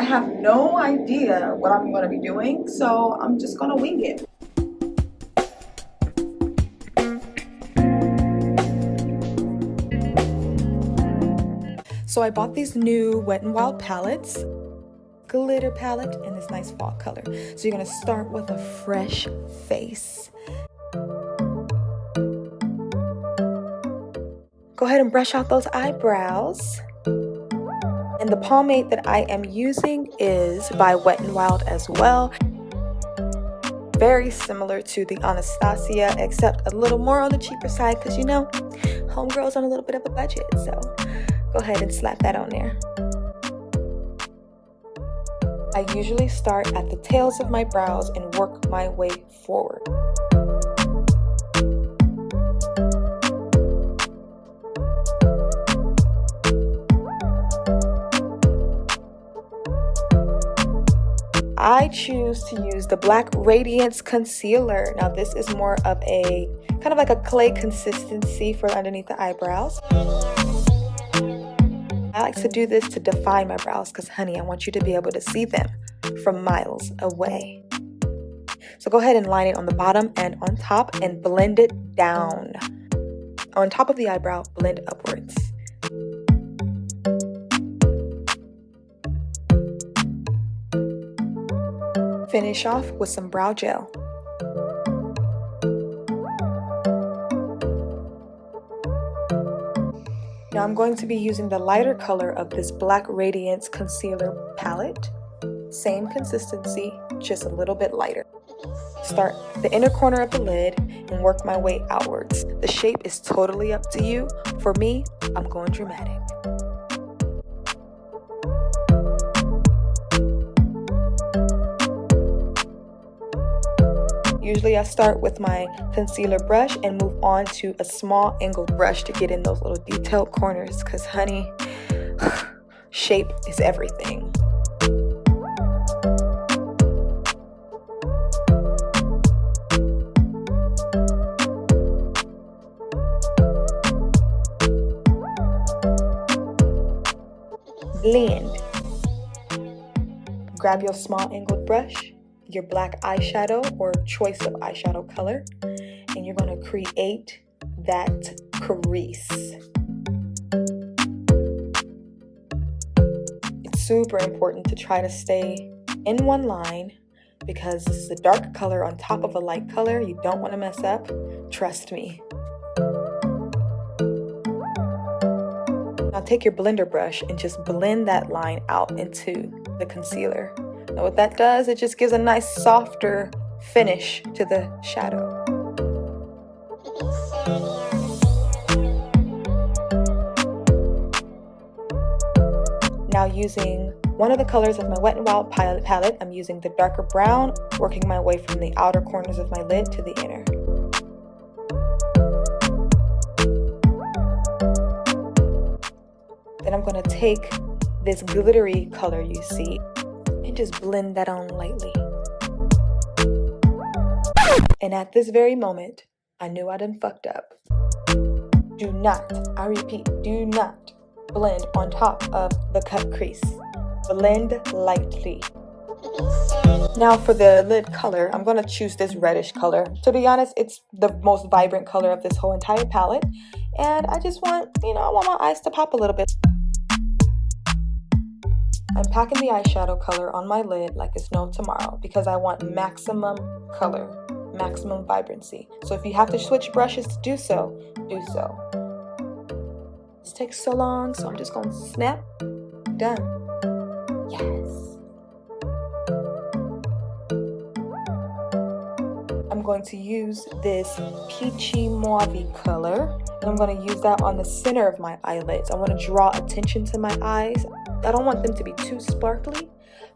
have no idea what I'm going to be doing, so I'm just going to wing it. So I bought these new Wet n Wild palettes, glitter palette, and this nice fall color. So you're going to start with a fresh face. Go ahead and brush out those eyebrows. And the pomade that I am using is by Wet n Wild as well. Very similar to the Anastasia, except a little more on the cheaper side because, you know, homegirl's on a little bit of a budget. So go ahead and slap that on there. I usually start at the tails of my brows and work my way forward. I choose to use the Black Radiance Concealer. Now this is more of a kind of like a clay consistency for underneath the eyebrows. I like to do this to define my brows because, honey, I want you to be able to see them from miles away. So go ahead and line it on the bottom and on top and blend it down. On top of the eyebrow, blend upwards. Finish off with some brow gel. Now I'm going to be using the lighter color of this Black Radiance Concealer palette. Same consistency, just a little bit lighter. Start the inner corner of the lid and work my way outwards. The shape is totally up to you. For me, I'm going dramatic. Usually I start with my concealer brush and move on to a small angled brush to get in those little detailed corners because, honey, shape is everything. Blend. Grab your small angled brush, your black eyeshadow or choice of eyeshadow color, and you're going to create that crease. It's super important to try to stay in one line because this is a dark color on top of a light color. You don't want to mess up. Trust me. Now take your blender brush and just blend that line out into the concealer. Now what that does, it just gives a nice softer finish to the shadow. Now using one of the colors of my Wet n Wild palette, I'm using the darker brown, working my way from the outer corners of my lid to the inner. Then I'm going to take this glittery color you see and just blend that on lightly. And at this very moment, I knew I done fucked up. Do not, I repeat, do not blend on top of the cut crease. Blend lightly. Now for the lid color, I'm going to choose this reddish color. To be honest, it's the most vibrant color of this whole entire palette. And I just want, I want my eyes to pop a little bit. I'm packing the eyeshadow color on my lid like it's no tomorrow because I want maximum color, maximum vibrancy. So if you have to switch brushes to do so, do so. This takes so long, so I'm just going to snap. Done. Yes. I'm going to use this peachy mauve color, and I'm going to use that on the center of my eyelids. I want to draw attention to my eyes. I don't want them to be too sparkly,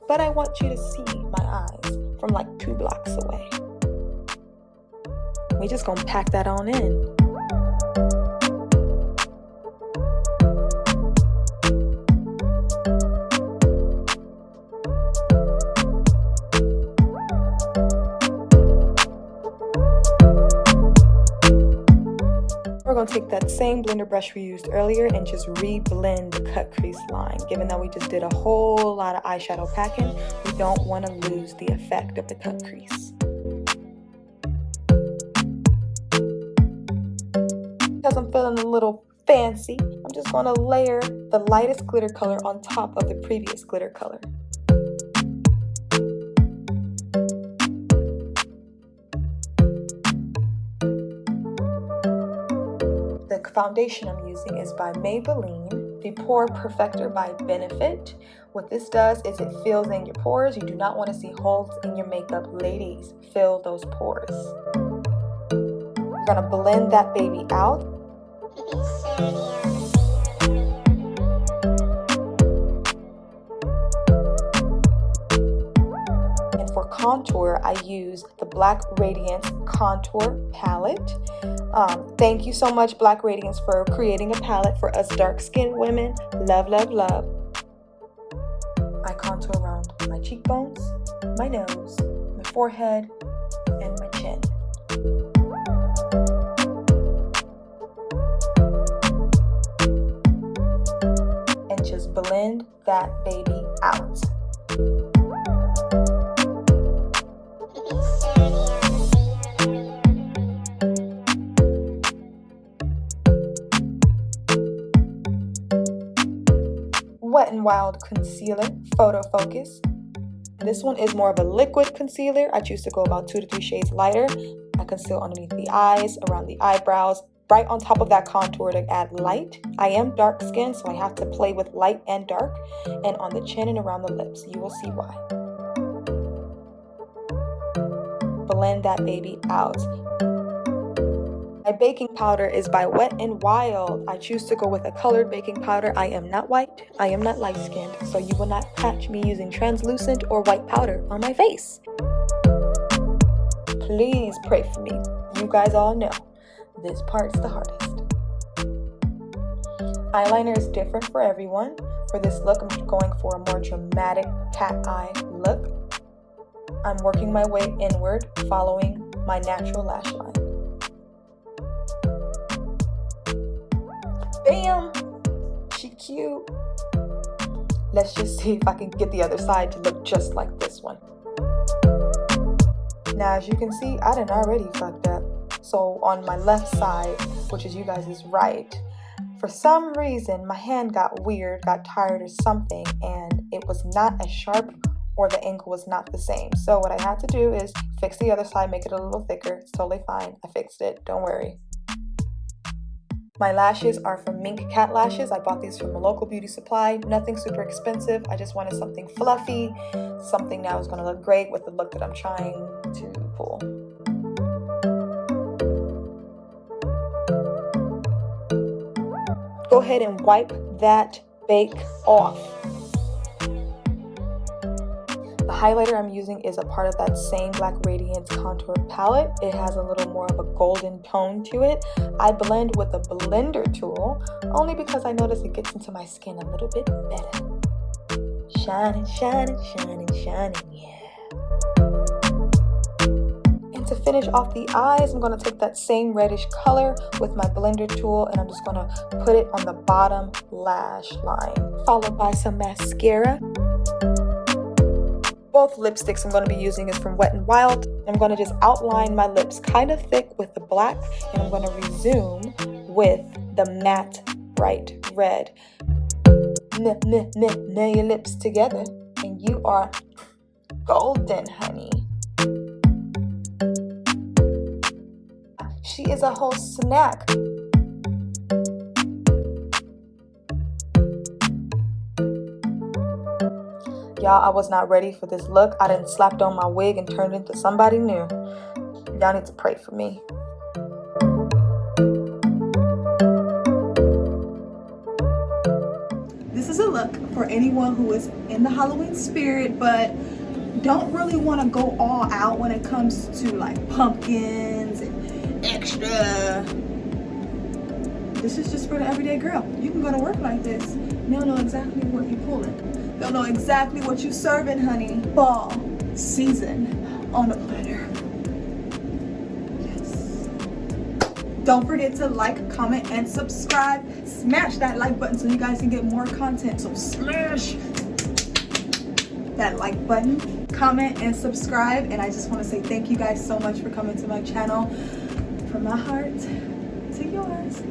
but I want you to see my eyes from like 2 blocks away. We're just gonna pack that on in. going to take that same blender brush we used earlier and just re-blend the cut crease line. Given that we just did a whole lot of eyeshadow packing, we don't want to lose the effect of the cut crease. Because I'm feeling a little fancy, I'm just going to layer the lightest glitter color on top of the previous glitter color. The foundation I'm using is by Maybelline, the Pore Perfector by Benefit. What this does is it fills in your pores. You do not want to see holes in your makeup. Ladies, fill those pores. We're going to blend that baby out. And for contour, I use the Black Radiance Contour Palette. Thank you so much, Black Radiance, for creating a palette for us dark-skinned women. Love, love, love. I contour around my cheekbones, my nose, my forehead, and my chin. And just blend that baby out. Wet n Wild Concealer, Photo Focus. This one is more of a liquid concealer. I choose to go about 2 to 3 shades lighter. I conceal underneath the eyes, around the eyebrows, right on top of that contour to add light. I am dark skinned, so I have to play with light and dark, and on the chin and around the lips. You will see why. Blend that baby out. My baking powder is by Wet n Wild. I choose to go with a colored baking powder. I am not white. I am not light-skinned, so you will not catch me using translucent or white powder on my face. Please pray for me. You guys all know this part's the hardest. Eyeliner is different for everyone. For this look, I'm going for a more dramatic cat eye look. I'm working my way inward, following my natural lash line. Bam! She cute. Let's just see if I can get the other side to look just like this one. Now, as you can see, I done already fucked up. So on my left side, which is you guys' right, for some reason, my hand got weird, got tired or something, and it was not as sharp, or the angle was not the same. So what I had to do is fix the other side, make it a little thicker. It's totally fine. I fixed it. Don't worry. My lashes are from Mink Cat Lashes. I bought these from a local beauty supply. Nothing super expensive. I just wanted something fluffy, something that was going to look great with the look that I'm trying to pull. Go ahead and wipe that bake off. The highlighter I'm using is a part of that same Black Radiance Contour Palette. It has a little more of a golden tone to it. I blend with a blender tool only because I notice it gets into my skin a little bit better. Shining, shining, shining, shining, yeah. And to finish off the eyes, I'm going to take that same reddish color with my blender tool and I'm just going to put it on the bottom lash line, followed by some mascara. Both lipsticks I'm going to be using is from Wet n Wild. I'm going to just outline my lips kind of thick with the black, and I'm going to resume with the matte bright red. Nail your lips together, and you are golden, honey. She is a whole snack. Y'all, I was not ready for this look. I done slapped on my wig and turned into somebody new. Y'all need to pray for me. This is a look for anyone who is in the Halloween spirit, but don't really want to go all out when it comes to like pumpkins and extra. This is just for the everyday girl. You can go to work like this. They'll know exactly what you're pulling. They'll know exactly what you're serving, honey. Fall season on a platter. Yes. Don't forget to like, comment, and subscribe. Smash that like button so you guys can get more content. So smash that like button, comment, and subscribe. And I just want to say thank you guys so much for coming to my channel. From my heart to yours.